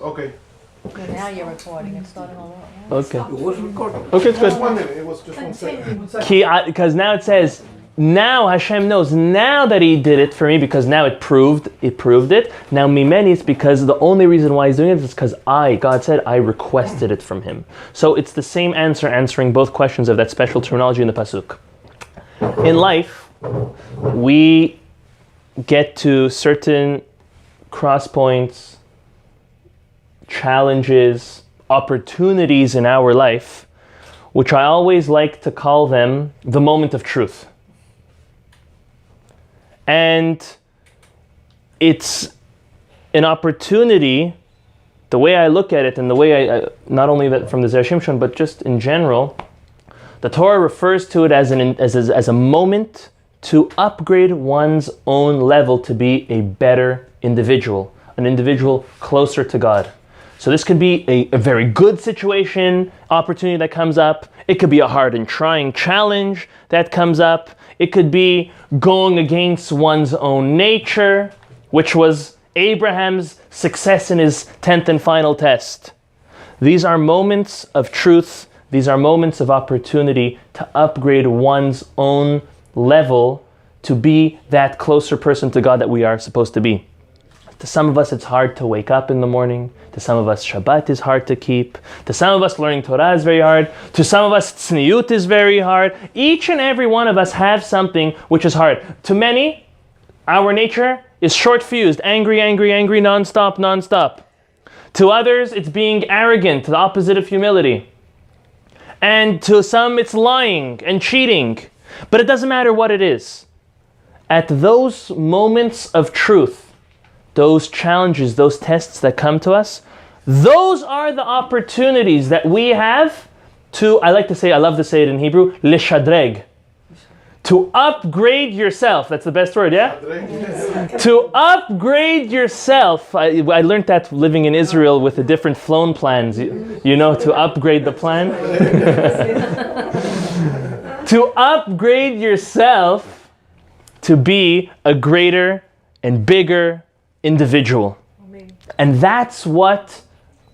Okay. Okay, now you're recording. It's starting all over. Okay. It was recording. Okay, it's good. 1 minute. It was just 1 second. Because now it says, now Hashem knows, now that He did it for me, because now it proved it. Now mimeni, it's because the only reason why He's doing it is because God said, I requested it from Him. So it's the same answer answering both questions of that special terminology in the pasuk. In life, we get to certain cross points, challenges, opportunities in our life, which I always like to call them the moment of truth. And it's an opportunity, the way I look at it and the way I not only that from the Zera Shimshon, but just in general, the Torah refers to it as a moment to upgrade one's own level to be a better individual, an individual closer to God. So this could be a very good situation, opportunity that comes up. It could be a hard and trying challenge that comes up. It could be going against one's own nature, which was Abraham's success in his 10th and final test. These are moments of truth. These are moments of opportunity to upgrade one's own level to be that closer person to God that we are supposed to be. To some of us, it's hard to wake up in the morning. To some of us, Shabbat is hard to keep. To some of us, learning Torah is very hard. To some of us, tzniut is very hard. Each and every one of us have something which is hard. To many, our nature is short-fused, angry, non-stop. To others, it's being arrogant, the opposite of humility. And to some, it's lying and cheating. But it doesn't matter what it is. At those moments of truth, those challenges, those tests that come to us, those are the opportunities that we have to, I love to say it in Hebrew, lishadreg. To upgrade yourself. That's the best word, yeah? To upgrade yourself. I learned that living in Israel with the different phone plans. You know, to upgrade the plan. To upgrade yourself to be a greater and bigger individual. And that's what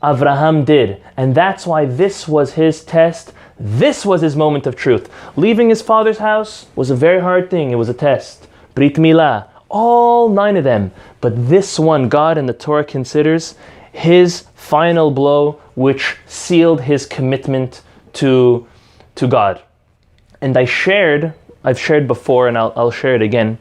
Avraham did. And that's why this was his test. This was his moment of truth. Leaving his father's house was a very hard thing. It was a test. Brit Milah. All 9 of them. But this one, God and the Torah considers his final blow, which sealed his commitment to God. And I've shared before, and I'll share it again.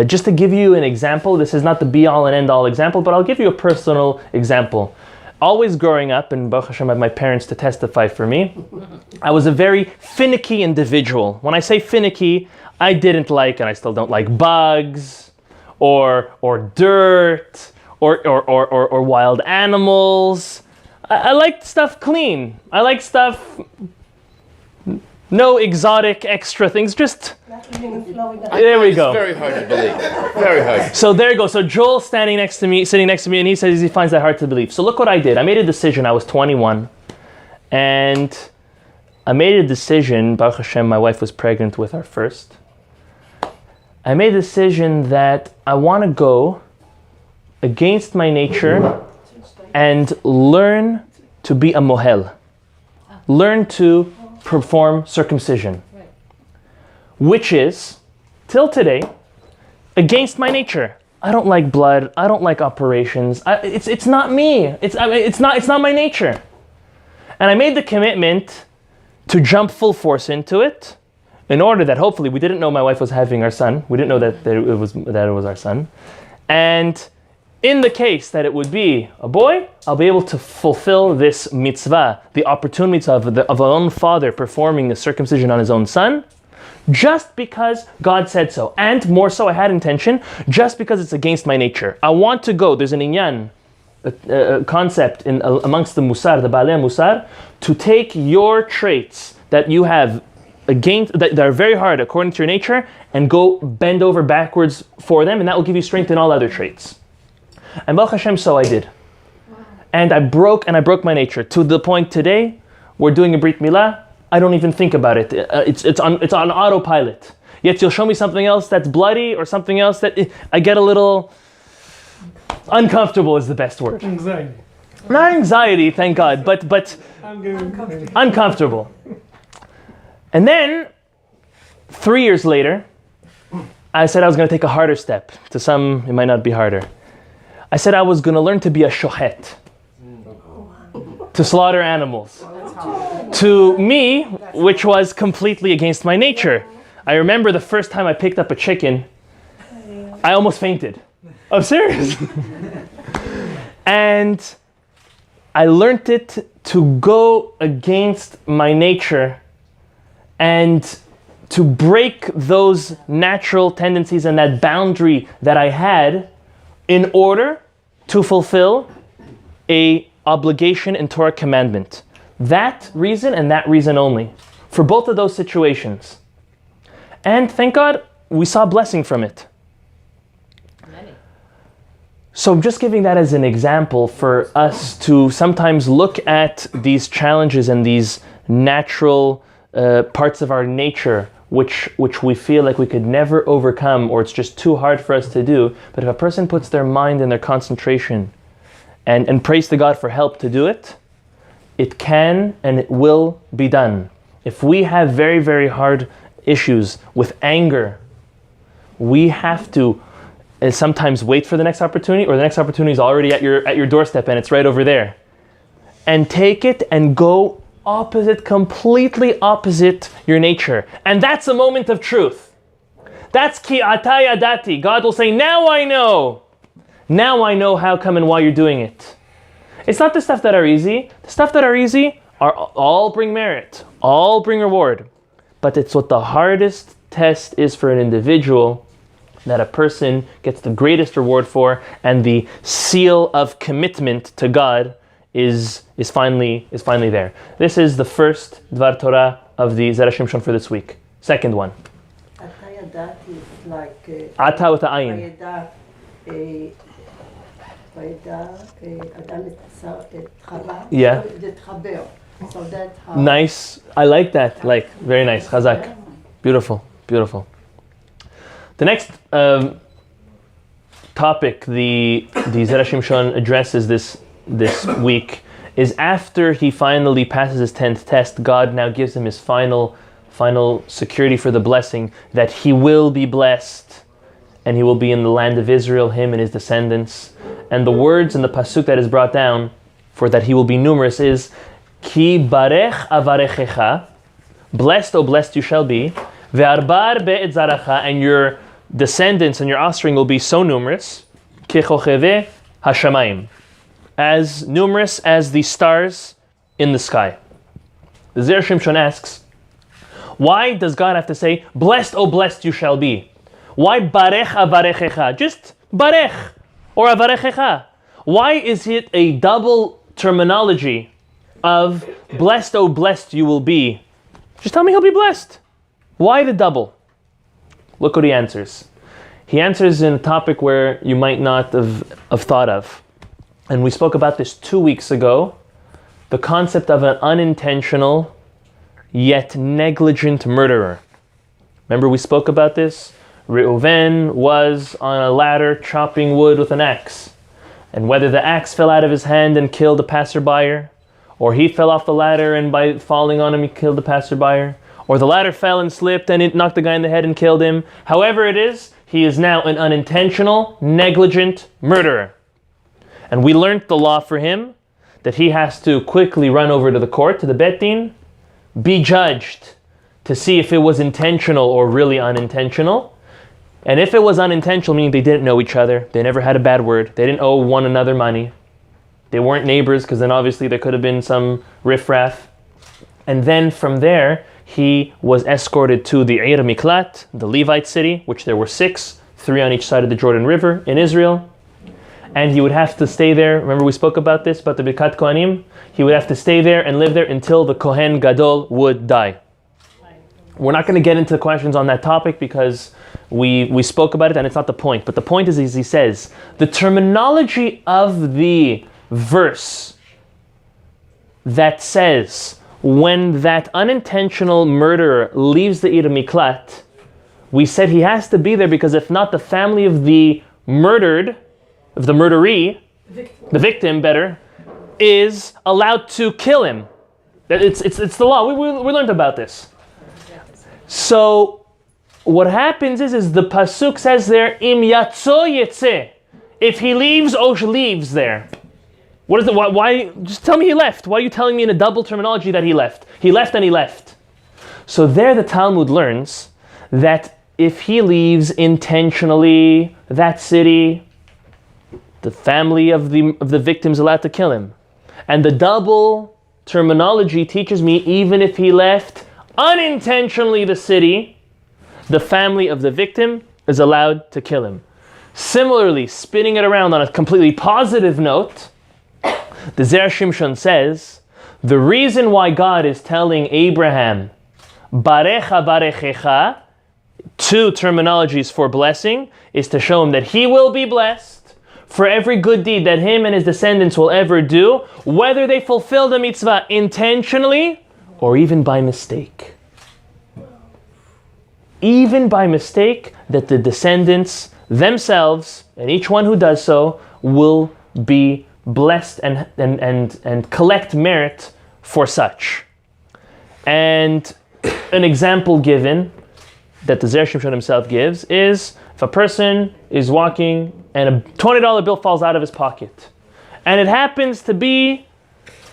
Just to give you an example, this is not the be-all and end-all example, but I'll give you a personal example. Always growing up, and Baruch Hashem, I have my parents to testify for me, I was a very finicky individual. When I say finicky, I didn't like, and I still don't like, bugs, or dirt, or wild animals. I like stuff clean. I like stuff, no exotic extra things, just... There we go. It's very hard to believe. Very hard. So there you go. So Joel's sitting next to me, and he says he finds that hard to believe. So look what I did. I made a decision. I was 21. And I made a decision. Baruch Hashem, my wife was pregnant with our first. I made a decision that I want to go against my nature and learn to be a mohel. Learn to perform circumcision. Which is, till today, against my nature. I don't like blood. I don't like operations. It's not me. It's not my nature. And I made the commitment to jump full force into it, in order that hopefully we didn't know my wife was having our son. We didn't know that it was our son. And in the case that it would be a boy, I'll be able to fulfill this mitzvah, the opportunity of an own father performing the circumcision on his own son. Just because God said so. And more so, I had intention, just because it's against my nature. I want to go, there's an inyan, a concept amongst the Musar, the Baalei Musar, to take your traits that you have that are very hard according to your nature, and go bend over backwards for them, and that will give you strength in all other traits. And Baruch Hashem, so I did. Wow. And I broke my nature, to the point today, we're doing a Brit Milah, I don't even think about it. It's on autopilot. Yet you'll show me something else that's bloody or something else that I get a little Uncomfortable is the best word. Anxiety. Not anxiety, thank God, but I'm getting uncomfortable. And then, 3 years later, I said I was going to take a harder step. To some, it might not be harder. I said I was going to learn to be a shohet, to slaughter animals. To me, which was completely against my nature. I remember the first time I picked up a chicken, I almost fainted. I'm serious. And I learned it to go against my nature and to break those natural tendencies and that boundary that I had in order to fulfill a obligation and Torah commandment. That reason and that reason only. For both of those situations. And thank God, we saw blessing from it. So I'm just giving that as an example for us to sometimes look at these challenges and these natural parts of our nature which we feel like we could never overcome, or it's just too hard for us to do. But if a person puts their mind and their concentration and prays to God for help to do it, it can and it will be done. If we have very, very hard issues with anger, we have to sometimes wait for the next opportunity, or the next opportunity is already at your doorstep and it's right over there. And take it and go completely opposite your nature. And that's a moment of truth. That's ki ata yadati. God will say, now I know. Now I know how come and why you're doing it. It's not the stuff that are easy. The stuff that are easy are all bring merit, all bring reward. But it's what the hardest test is for an individual that a person gets the greatest reward for, and the seal of commitment to God is finally there. This is the first Dvar Torah of the Zera Shimshon for this week. Second one. Ata yadati is like Ata with the ayin. Yeah. So that's how. Nice. I like that. Like, very nice. Chazak. Beautiful. Beautiful. The next topic the Zera Shimshon addresses this week is after he finally passes his 10th test, God now gives him his final security for the blessing that he will be blessed and he will be in the land of Israel, him and his descendants. And the words in the pasuk that is brought down for that he will be numerous is Ki barech avarechecha, blessed, O blessed you shall be, ve'arbar be'et zaracha, and your descendants and your offspring will be so numerous, kechocheve hashamayim, as numerous as the stars in the sky. The Zera Shimshon asks, why does God have to say, blessed, O blessed you shall be? Why barech avarechecha? Just barech or avarechecha. Why is it a double terminology of blessed, O blessed you will be? Just tell me he'll be blessed. Why the double? Look what he answers. He answers in a topic where you might not have thought of. And we spoke about this 2 weeks ago. The concept of an unintentional yet negligent murderer. Remember we spoke about this? Reuven was on a ladder chopping wood with an axe. And whether the axe fell out of his hand and killed a passerby, or he fell off the ladder and by falling on him he killed the passerby, or the ladder fell and slipped and it knocked the guy in the head and killed him. However it is, he is now an unintentional, negligent murderer. And we learned the law for him, that he has to quickly run over to the court, to the Bet Din, be judged to see if it was intentional or really unintentional. And if it was unintentional, meaning they didn't know each other, they never had a bad word, they didn't owe one another money, they weren't neighbors, because then obviously there could have been some riffraff. And then from there, he was escorted to the Ir Miklat, the Levite city, which there were 6, 3 on each side of the Jordan River in Israel. And he would have to stay there. Remember we spoke about this, about the Birkat Kohanim? He would have to stay there and live there until the Kohen Gadol would die. We're not going to get into questions on that topic because we spoke about it and it's not the point. But the point is, as he says, the terminology of the verse that says, when that unintentional murderer leaves the Ir Miklat, we said he has to be there because if not, the family of the murdered the murderee, the victim better, is allowed to kill him. It's the law. We learned about this. So what happens is the pasuk says there, im yatso yetze, if he leaves, Osh leaves there. What is it? Why? Just tell me he left. Why are you telling me in a double terminology that he left? He left and he left. So there the Talmud learns that if he leaves intentionally that city, the family of the victim is allowed to kill him. And the double terminology teaches me even if he left unintentionally the city, the family of the victim is allowed to kill him. Similarly, spinning it around on a completely positive note, the Zera Shimshon says, the reason why God is telling Abraham, Barecha Barechecha, two terminologies for blessing, is to show him that he will be blessed for every good deed that him and his descendants will ever do, whether they fulfill the mitzvah intentionally or even by mistake. Even by mistake, that the descendants themselves, and each one who does so, will be blessed and collect merit for such. And an example given that the Zera Shimshon himself gives is if a person is walking and a $20 bill falls out of his pocket, and it happens to be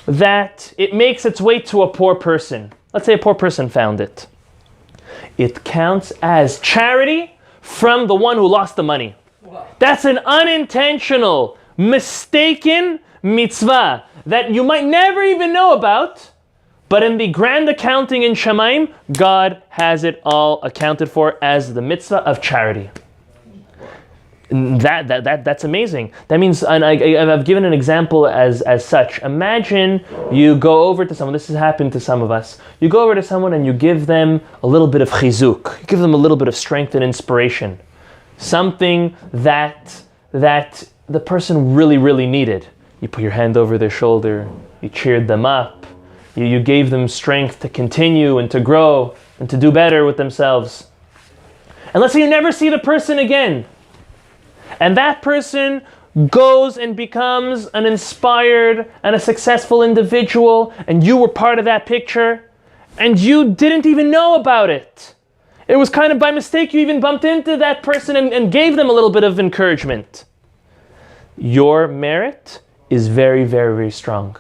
that it makes its way to a poor person. Let's say a poor person found it. It counts as charity from the one who lost the money. Wow. That's an unintentional, mistaken mitzvah that you might never even know about, but in the grand accounting in Shemaim, God has it all accounted for as the mitzvah of charity. That's amazing. That means, and I've given an example as such. Imagine you go over to someone, this has happened to some of us, you go over to someone and you give them a little bit of chizuk, you give them a little bit of strength and inspiration. Something that the person really, really needed. You put your hand over their shoulder, you cheered them up, you gave them strength to continue and to grow and to do better with themselves. And let's say you never see the person again. And that person goes and becomes an inspired and a successful individual, and you were part of that picture, and you didn't even know about it. It was kind of by mistake you even bumped into that person and gave them a little bit of encouragement. Your merit is very, very, very strong.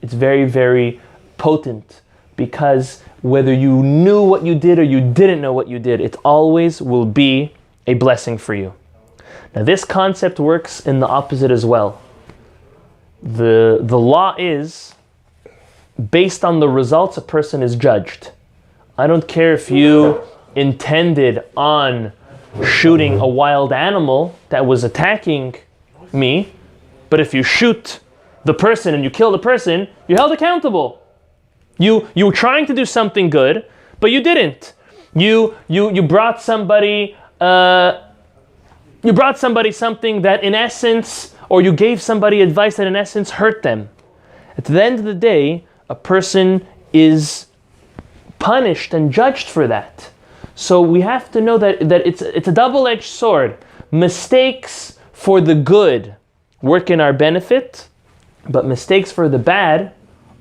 It's very, very potent, because whether you knew what you did or you didn't know what you did, it always will be a blessing for you. Now this concept works in the opposite as well. The law is, based on the results, a person is judged. I don't care if you intended on shooting a wild animal that was attacking me, but if you shoot the person and you kill the person, you're held accountable. You were trying to do something good, but you didn't. You brought somebody something that in essence, or you gave somebody advice that in essence hurt them. At the end of the day, a person is punished and judged for that. So we have to know that it's a double-edged sword. Mistakes for the good work in our benefit, but mistakes for the bad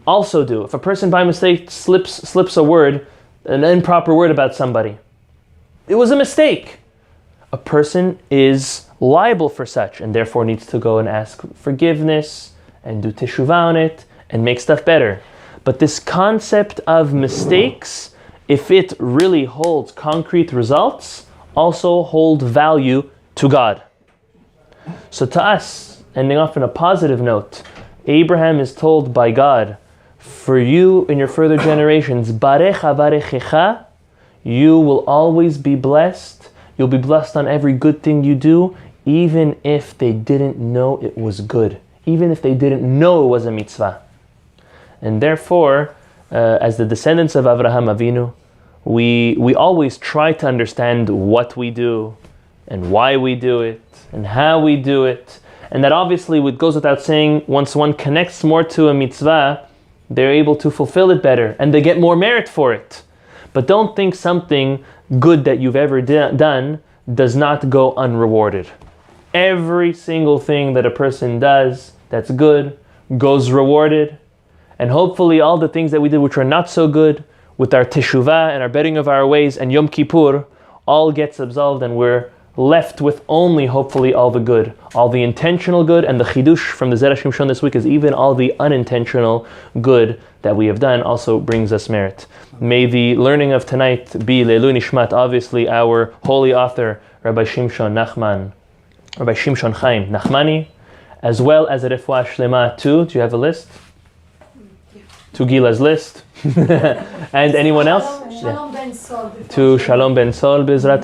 also do. If a person by mistake slips a word, an improper word about somebody, it was a mistake. A person is liable for such and therefore needs to go and ask forgiveness and do teshuvah on it and make stuff better. But this concept of mistakes, if it really holds concrete results, also hold value to God. So to us, ending off on a positive note, Abraham is told by God, for you in your further generations, Barecha Barechecha, you will always be blessed. You'll be blessed on every good thing you do, even if they didn't know it was good, even if they didn't know it was a mitzvah. And therefore, as the descendants of Avraham Avinu, we always try to understand what we do and why we do it and how we do it. And that obviously, it goes without saying, once one connects more to a mitzvah, they're able to fulfill it better and they get more merit for it. But don't think something good that you've ever done does not go unrewarded. Every single thing that a person does that's good goes rewarded. And hopefully all the things that we did which are not so good, with our teshuvah and our betting of our ways and Yom Kippur, all gets absolved, and we're left with only hopefully all the good, all the intentional good. And the chidush from the Zera Shimshon this week is even all the unintentional good that we have done also brings us merit. May the learning of tonight be Leilu Nishmat, obviously our holy author, Rabbi Chaim Chaim Nachmani, as well as a refuah shlema too. Do you have a list? To Gila's list. And anyone else? Shalom Ben Sol. To Shalom Ben Sol, Bezrat